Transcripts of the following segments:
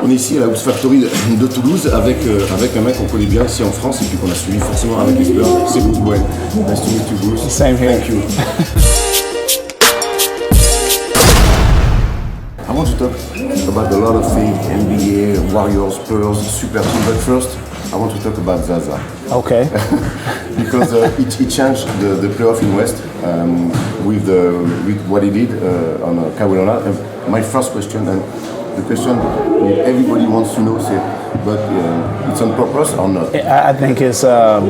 On est ici à la Hoops Factory de Toulouse avec un mec qu'on connaît bien ici en France et puis qu'on a suivi forcément avec les Spurs, c'est Bruce Bowen. Nice to meet you, Bruce. Same here. Thank you. I want to talk about a lot of things, NBA, Warriors, Spurs, super team, but first I want to talk about Zaza. Okay. Because he changed the playoff in West with what he did on Kawhi Leonard. And my first question, and the question everybody wants to know, but it's on purpose or not? I think it's a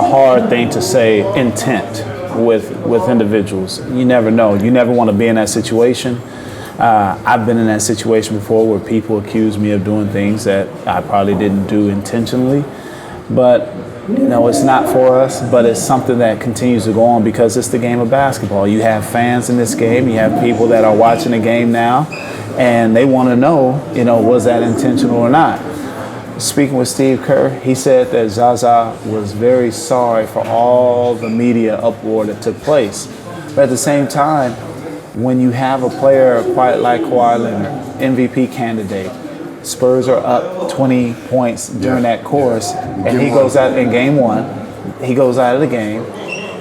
hard thing to say intent with individuals. You never know. You never want to be in that situation. I've been in that situation before where people accuse me of doing things that I probably didn't do intentionally. But, you know, it's not for us, but it's something that continues to go on because it's the game of basketball. You have fans in this game. You have people that are watching the game now, and they want to know, you know, was that intentional or not? Speaking with Steve Kerr, he said that Zaza was very sorry for all the media uproar that took place. But at the same time, when you have a player quite like Kawhi Leonard, MVP candidate, Spurs are up 20 points during that course, and he goes out in game one, he goes out of the game.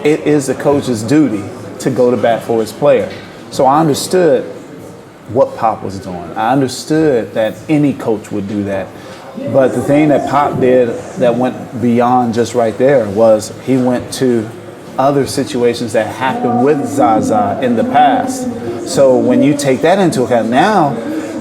It is the coach's duty to go to bat for his player. So I understood what Pop was doing. I understood that any coach would do that. But the thing that Pop did that went beyond just right there was he went to other situations that happened with Zaza in the past. So when you take that into account, now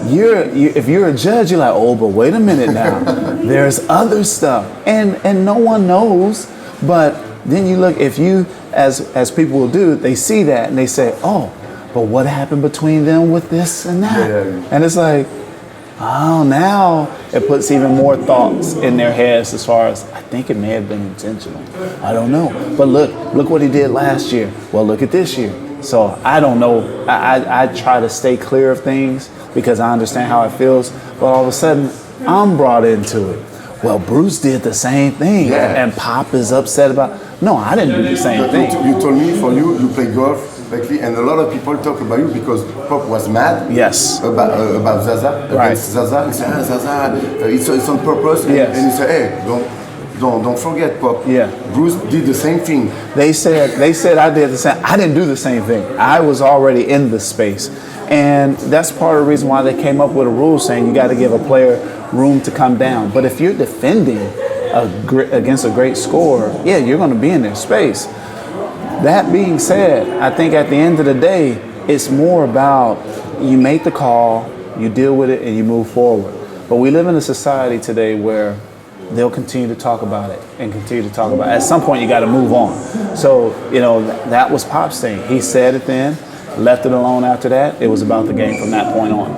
if you're a judge, you're like, oh, but wait a minute now. There's other stuff. And no one knows, but then you look, if you, as people will do, they see that and they say, oh, but what happened between them with this and that? Yeah. And it's like, oh, now it puts even more thoughts in their heads as far as, I think it may have been intentional. I don't know. But look what he did last year. Well, look at this year. So I don't know. I try to stay clear of things because I understand how it feels. But all of a sudden, I'm brought into it. Well, Bruce did the same thing. Yeah. And Pop is upset about, no, I didn't do the same thing. You told me for you play golf lately, and a lot of people talk about you because Pop was mad. Yes. About Zaza, Right. against Zaza. He said, Zaza, it's on purpose. Yes. And he said, hey, don't forget, Pop. Yeah. Bruce did the same thing. They said I did the same. I didn't do the same thing. I was already in the space. And that's part of the reason why they came up with a rule saying you got to give a player room to come down. But if you're defending against a great scorer, yeah, you're going to be in their space. That being said, I think at the end of the day, it's more about you make the call, you deal with it, and you move forward. But we live in a society today where they'll continue to talk about it and continue to talk about it. At some point, you got to move on. So, you know, that was Pop's thing. He said it then, left it alone after that. It was about the game from that point on.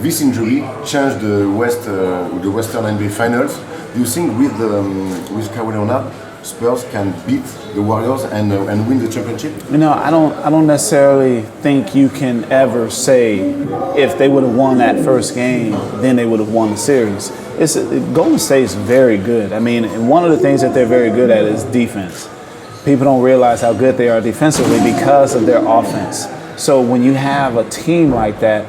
This injury changed the Western NBA Finals. Do you think with Kawhi Leonard, Spurs can beat the Warriors and win the championship? You know, I don't necessarily think you can ever say if they would have won that first game, then they would have won the series. Golden State is very good. I mean, and one of the things that they're very good at is defense. People don't realize how good they are defensively because of their offense. So when you have a team like that,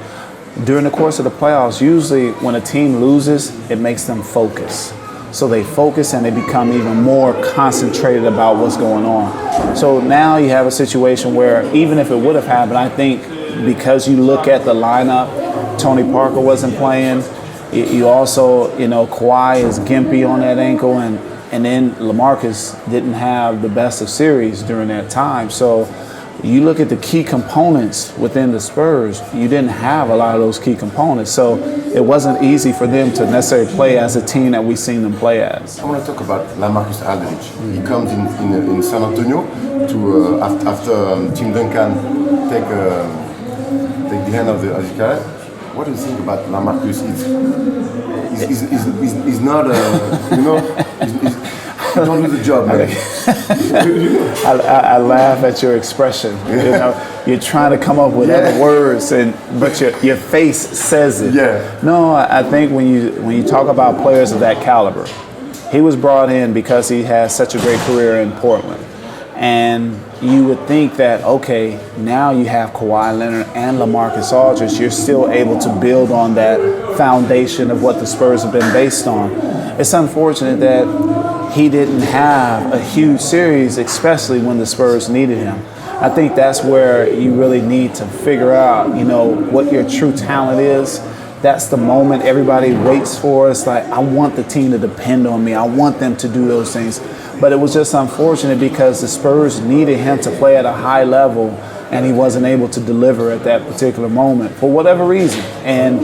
during the course of the playoffs, usually when a team loses, it makes them focus. So they focus and they become even more concentrated about what's going on. So now you have a situation where even if it would have happened, I think because you look at the lineup, Tony Parker wasn't playing. You also, you know, Kawhi is gimpy on that ankle, and then LaMarcus didn't have the best of series during that time. So you look at the key components within the Spurs, you didn't have a lot of those key components. So it wasn't easy for them to necessarily play as a team that we've seen them play as. I want to talk about LaMarcus Aldridge. He comes in San Antonio to after Tim Duncan take the hand of the career. What do you think about LaMarcus? He's not, you know, he don't do the job, man. I laugh at your expression. You know, you're trying to come up with other words, but your face says it. Yeah. No, I think when you talk about players of that caliber, he was brought in because he has such a great career in Portland. And you would think that, okay, now you have Kawhi Leonard and LaMarcus Aldridge. You're still able to build on that foundation of what the Spurs have been based on. It's unfortunate that he didn't have a huge series, especially when the Spurs needed him. I think that's where you really need to figure out, you know, what your true talent is. That's the moment everybody waits for. It's like, I want the team to depend on me. I want them to do those things. But it was just unfortunate because the Spurs needed him to play at a high level, and he wasn't able to deliver at that particular moment for whatever reason. And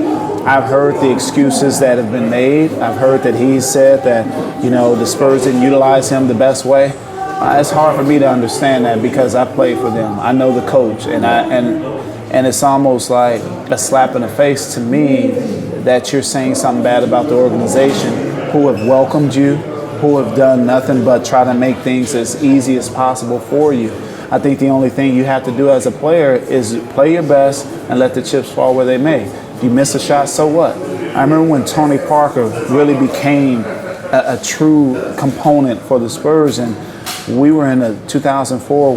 I've heard the excuses that have been made. I've heard that he said that, you know, the Spurs didn't utilize him the best way. It's hard for me to understand that because I played for them. I know the coach, and it's almost like a slap in the face to me that you're saying something bad about the organization who have welcomed you, who have done nothing but try to make things as easy as possible for you. I think the only thing you have to do as a player is play your best and let the chips fall where they may. If you miss a shot, so what? I remember when Tony Parker really became a true component for the Spurs, and we were in the 2004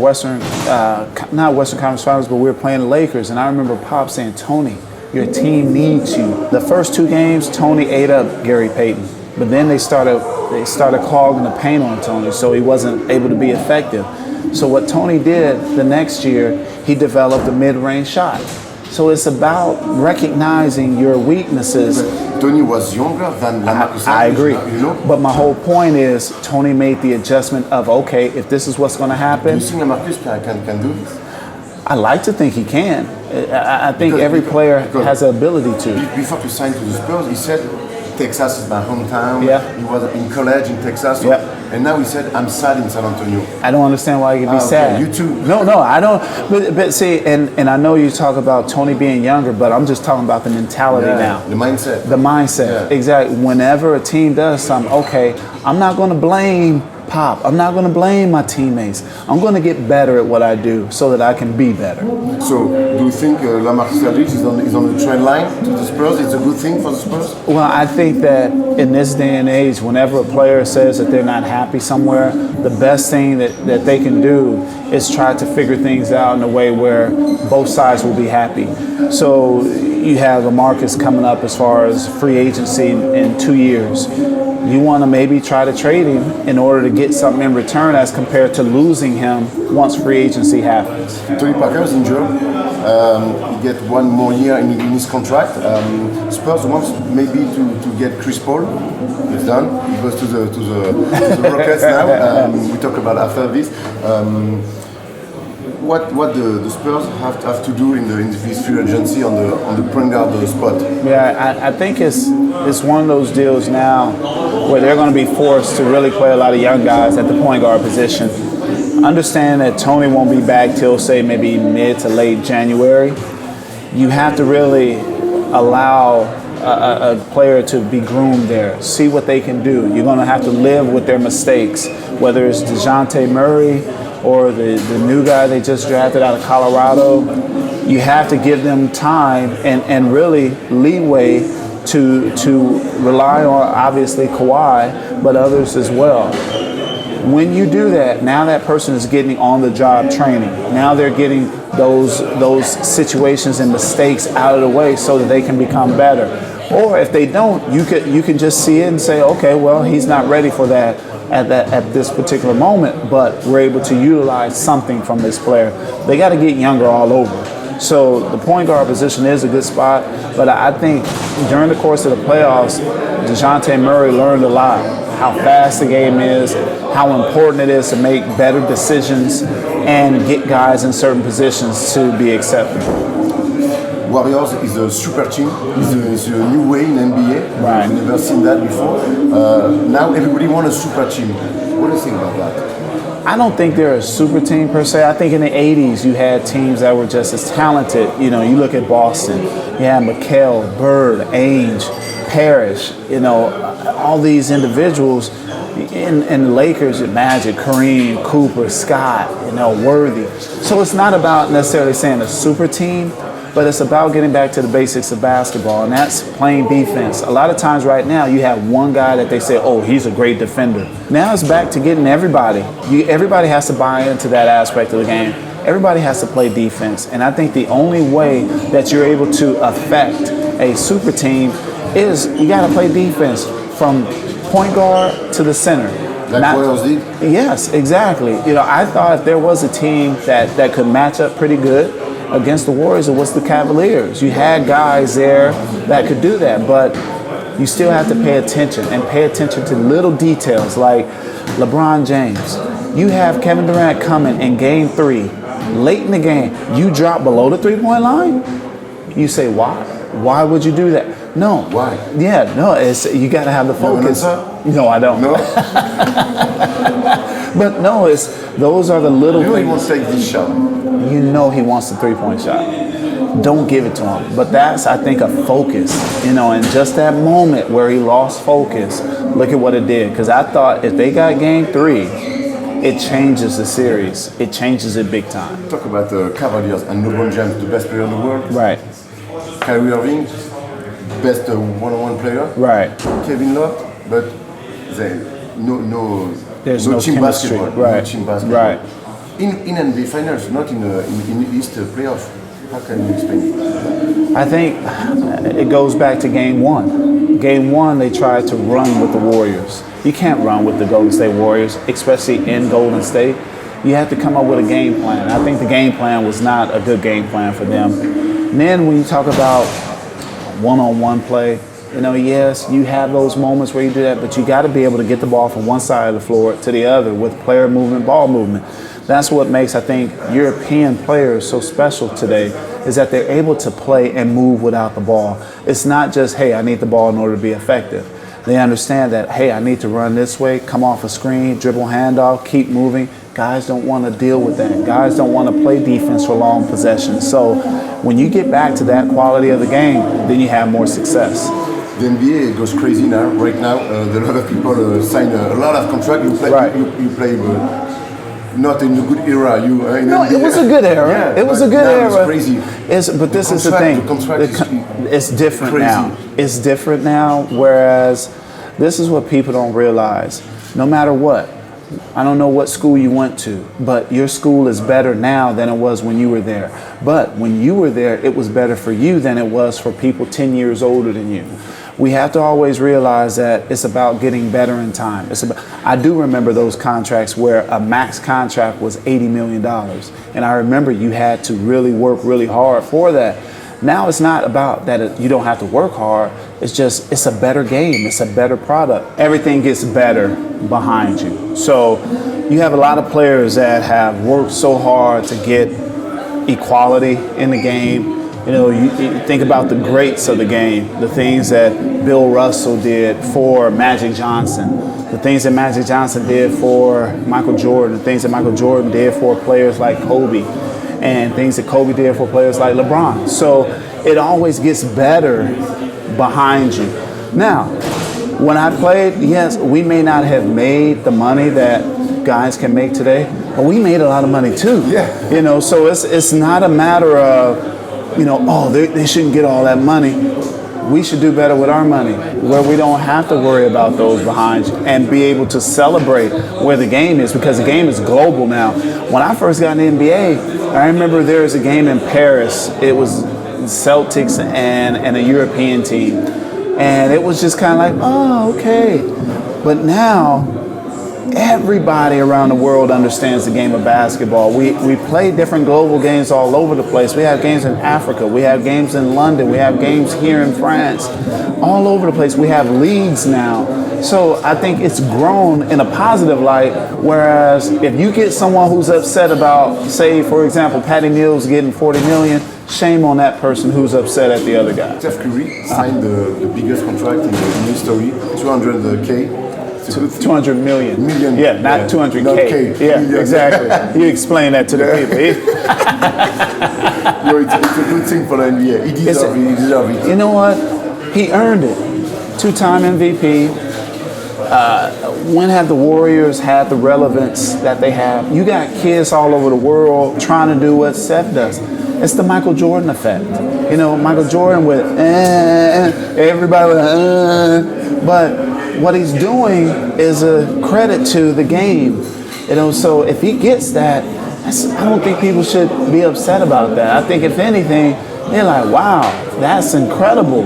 not Western Conference Finals, but we were playing the Lakers, and I remember Pop saying, Tony, your team needs you. The first two games, Tony ate up Gary Payton, but then they started clogging the paint on Tony, so he wasn't able to be effective. So what Tony did the next year, he developed a mid-range shot. So it's about recognizing your weaknesses. Tony was younger than LaMarcus. I agree. You know? But my whole point is Tony made the adjustment of, okay, if this is what's going to happen. Do you think LaMarcus can do this? I like to think he can. I think every player has the ability to. Before to sign to the Spurs, he said, Texas is my hometown. Yeah. He was in college in Texas. Yeah. And now he said, I'm sad in San Antonio. I don't understand why he could be sad. You too. No, I don't. But see, and I know you talk about Tony being younger, but I'm just talking about the mentality now. The mindset. The mindset, Yeah. exactly. Whenever a team does something, okay, I'm not going to blame Pop. I'm not going to blame my teammates. I'm going to get better at what I do so that I can be better. So, do you think LaMarcus Aldridge is on the trend line to the Spurs? It's a good thing for the Spurs? Well, I think that in this day and age, whenever a player says that they're not happy somewhere, the best thing that they can do is try to figure things out in a way where both sides will be happy. So you have LaMarcus coming up as far as free agency in 2 years. You want to maybe try to trade him in order to get something in return as compared to losing him once free agency happens. Tony Parker is injured. He get one more year in his contract. Spurs wants maybe to get Chris Paul. It's done. He goes to the Rockets now. We talk about after this. What the Spurs have to do in this free agency on the point guard spot? Yeah, I think it's one of those deals now where they're going to be forced to really play a lot of young guys at the point guard position. Understand that Tony won't be back till, say, maybe mid to late January. You have to really allow a player to be groomed there, see what they can do. You're going to have to live with their mistakes, whether it's DeJounte Murray or the new guy they just drafted out of Colorado. You have to give them time and really leeway to rely on, obviously, Kawhi, but others as well. When you do that, now that person is getting on-the-job training. Now they're getting those situations and mistakes out of the way so that they can become better. Or if they don't, you can just see it and say, okay, well, he's not ready for that at this particular moment, but we're able to utilize something from this player. They got to get younger all over. So the point guard position is a good spot, but I think during the course of the playoffs, DeJounte Murray learned a lot. How fast the game is, how important it is to make better decisions and get guys in certain positions to be acceptable. Warriors is a super team. It's a new way in NBA. Right. We've never seen that before. Now everybody wants a super team. What do you think about that? I don't think they're a super team per se. I think in the 80s you had teams that were just as talented. You know, you look at Boston. You had McHale, Bird, Ainge, Parrish. You know, all these individuals. In the Lakers, Magic, Kareem, Cooper, Scott, Worthy. So it's not about necessarily saying a super team, but it's about getting back to the basics of basketball, and that's playing defense. A lot of times right now, you have one guy that they say, oh, he's a great defender. Now it's back to getting everybody. Everybody has to buy into that aspect of the game. Everybody has to play defense, and I think the only way that you're able to affect a super team is you got to play defense from point guard to the center. Like Warriors did? Yes, exactly. You know, I thought if there was a team that could match up pretty good against the Warriors, it was the Cavaliers. You had guys there that could do that, but you still have to pay attention to little details like LeBron James. You have Kevin Durant coming in game 3, late in the game. You drop below the three-point line? You say, why? Why would you do that? No. Why? Yeah, no, you got to have the focus. No, I don't. No? But no, those are the little You know he things. won't take this shot. You know he wants the three-point shot. Don't give it to him. But that's, I think, a focus. You know, and just that moment where he lost focus, look at what it did. Because I thought if they got game 3, it changes the series. It changes it big time. Talk about the Cavaliers and LeBron James, the best player in the world. Right. Kyrie Irving, best one-on-one player. Right. Kevin Love, but There's no no team chemistry. basketball. Right. No team basketball. Right. In NBA finals, not in East playoff. How can you explain it? I think it goes back to game 1. Game 1, they tried to run with the Warriors. You can't run with the Golden State Warriors, especially in Golden State. You have to come up with a game plan. I think the game plan was not a good game plan for them. And then when you talk about one-on-one play, you know, yes, you have those moments where you do that, but you got to be able to get the ball from one side of the floor to the other with player movement, ball movement. That's what makes, I think, European players so special today, is that they're able to play and move without the ball. It's not just, hey, I need the ball in order to be effective. They understand that, hey, I need to run this way, come off a screen, dribble handoff, keep moving. Guys don't want to deal with that. Guys don't want to play defense for long possessions. So when you get back to that quality of the game, then you have more success. The NBA goes crazy now. Right now, a lot of people sign a lot of contracts. You play, Right. you play not in a good era. No, it was a good era. Yeah, it was a but good now era. It's crazy. But this is the contract- thing. the contract is It's different crazy. now. It's different now, whereas this is what people don't realize. No matter what, I don't know what school you went to, but your school is better now than it was when you were there. But when you were there, it was better for you than it was for people 10 years older than you. We have to always realize that it's about getting better in time. I do remember those contracts where a max contract was $80 million. And I remember you had to really work really hard for that. Now it's not about that you don't have to work hard. It's a better game. It's a better product. Everything gets better behind you. So you have a lot of players that have worked so hard to get equality in the game. You know, you think about the greats of the game, the things that Bill Russell did for Magic Johnson, the things that Magic Johnson did for Michael Jordan, the things that Michael Jordan did for players like Kobe, and things that Kobe did for players like LeBron. So it always gets better behind you. Now, when I played, yes, we may not have made the money that guys can make today, but we made a lot of money too. Yeah. You know, so it's not a matter of, you know, oh, they shouldn't get all that money. We should do better with our money, where we don't have to worry about those behind you and be able to celebrate where the game is, because the game is global now. When I first got in the NBA, I remember there was a game in Paris. It was Celtics and a European team. And it was just kind of like, oh, okay. But now, everybody around the world understands the game of basketball. We play different global games all over the place. We have games in Africa. We have games in London. We have games here in France. All over the place. We have leagues now. So I think it's grown in a positive light, whereas if you get someone who's upset about, say, for example, Patty Mills getting $40 million, shame on that person who's upset at the other guy. Steph Curry signed the biggest contract in history, 200K. 200 million. Yeah, not Yeah. 200K. Not K. Yeah, Million. exactly. You explain that to the people. No, it's a good thing for the NBA. He deserves it. You know what? He earned it. 2-time MVP. When have the Warriors had the relevance that they have? You got kids all over the world trying to do what Steph does. It's the Michael Jordan effect. You know, Michael Jordan with everybody with but what he's doing is a credit to the game. You know, so if he gets that, I don't think people should be upset about that. I think if anything, they're like, wow, that's incredible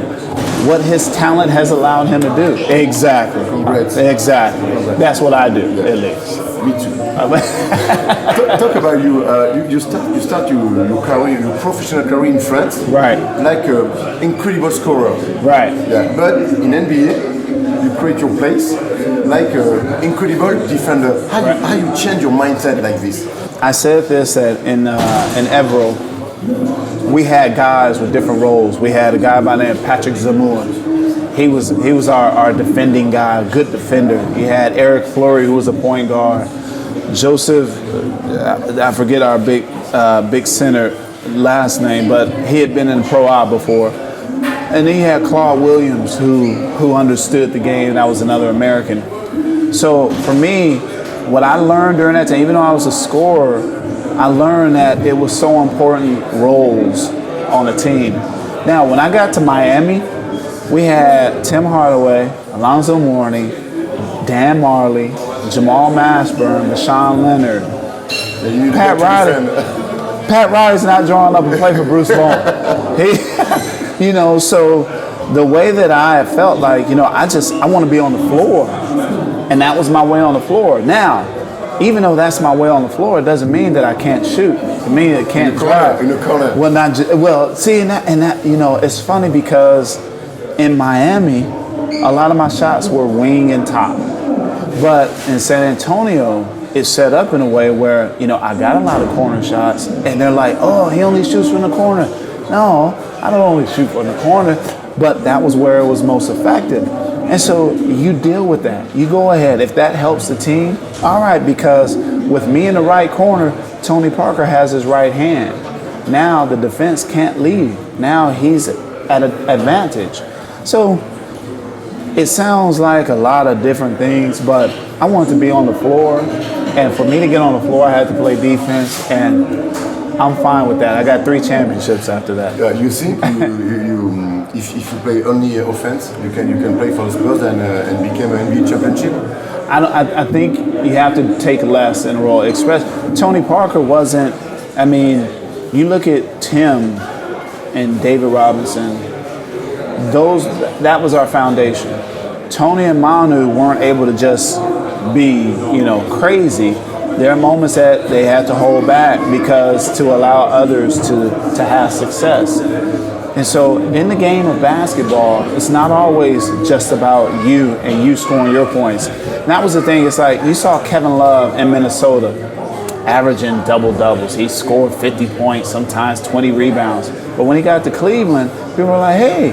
what his talent has allowed him to do. Exactly. Congrats. Exactly. Congrats. That's what I do, at least. Me too. Talk about you. You start your career, your professional career in France. Right. Like an incredible scorer. Right. Yeah. But in NBA, you create your place like an incredible defender. How you change your mindset like this? I said this in Evero. We had guys with different roles. We had a guy by the name of Patrick Zamora. He was our defending guy, a good defender. You had Eric Fleury, who was a point guard. Joseph, I forget our big center last name, but he had been in Pro A before. And then you had Claude Williams, who understood the game. That was another American. So for me, what I learned during that time, even though I was a scorer, I learned that it was so important roles on a team. Now, when I got to Miami, we had Tim Hardaway, Alonzo Mourning, Dan Marley, Jamal Mashburn, Deshaun Leonard, Pat Riley. Pat Riley's not drawing up and play for Bruce Bowen. You know, so the way that I felt like, you know, I want to be on the floor. And that was my way on the floor. Now, even though that's my way on the floor, it doesn't mean that I can't shoot. It means I can't drive. In the corner. Well, see, and that, you know, it's funny because in Miami, a lot of my shots were wing and top. But in San Antonio, it's set up in a way where, you know, I got a lot of corner shots, and they're like, oh, he only shoots from the corner. No, I don't only shoot from the corner, but that was where it was most effective. And so you deal with that. You go ahead. If that helps the team, all right, because with me in the right corner, Tony Parker has his right hand. Now the defense can't leave. Now he's at an advantage. So it sounds like a lot of different things, but I wanted to be on the floor. And for me to get on the floor, I had to play defense, and I'm fine with that. I got 3 championships after that. You think if you play only offense, you can play for the Spurs and become an NBA championship? I think you have to take less in a role. Tony Parker wasn't. I mean, you look at Tim and David Robinson. That was our foundation. Tony and Manu weren't able to just be, you know, crazy. There are moments that they had to hold back because to allow others to have success. And so in the game of basketball, it's not always just about you and you scoring your points. And that was the thing. It's like you saw Kevin Love in Minnesota averaging double-doubles. He scored 50 points, sometimes 20 rebounds. But when he got to Cleveland, people were like, hey,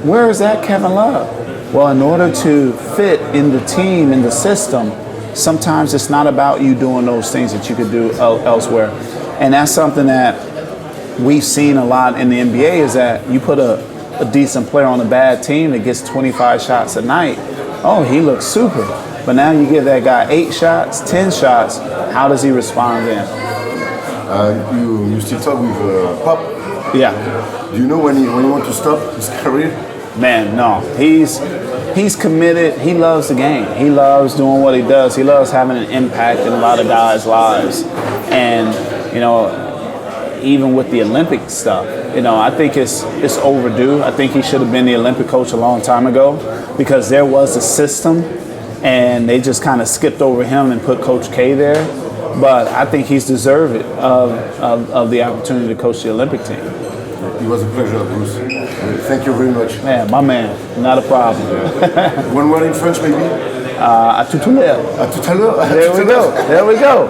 where is that Kevin Love? Well, in order to fit in the team, in the system, sometimes it's not about you doing those things that you could do elsewhere. And that's something that we've seen a lot in the NBA is that you put a decent player on a bad team that gets 25 shots a night. Oh, he looks super. But now you give that guy 8 shots, 10 shots, how does he respond then? You still talk with Pop? Yeah. Do you know when he want to stop his career? Man, no. He's committed. He loves the game. He loves doing what he does. He loves having an impact in a lot of guys' lives. And, you know, even with the Olympic stuff, you know, I think it's overdue. I think he should have been the Olympic coach a long time ago because there was a system and they just kind of skipped over him and put Coach K there. But I think he's deserved of the opportunity to coach the Olympic team. It was a pleasure, Bruce. Thank you very much. Man, my man, not a problem. One word in French, maybe? À tout à l'heure. À tout à l'heure. There we go. There we go.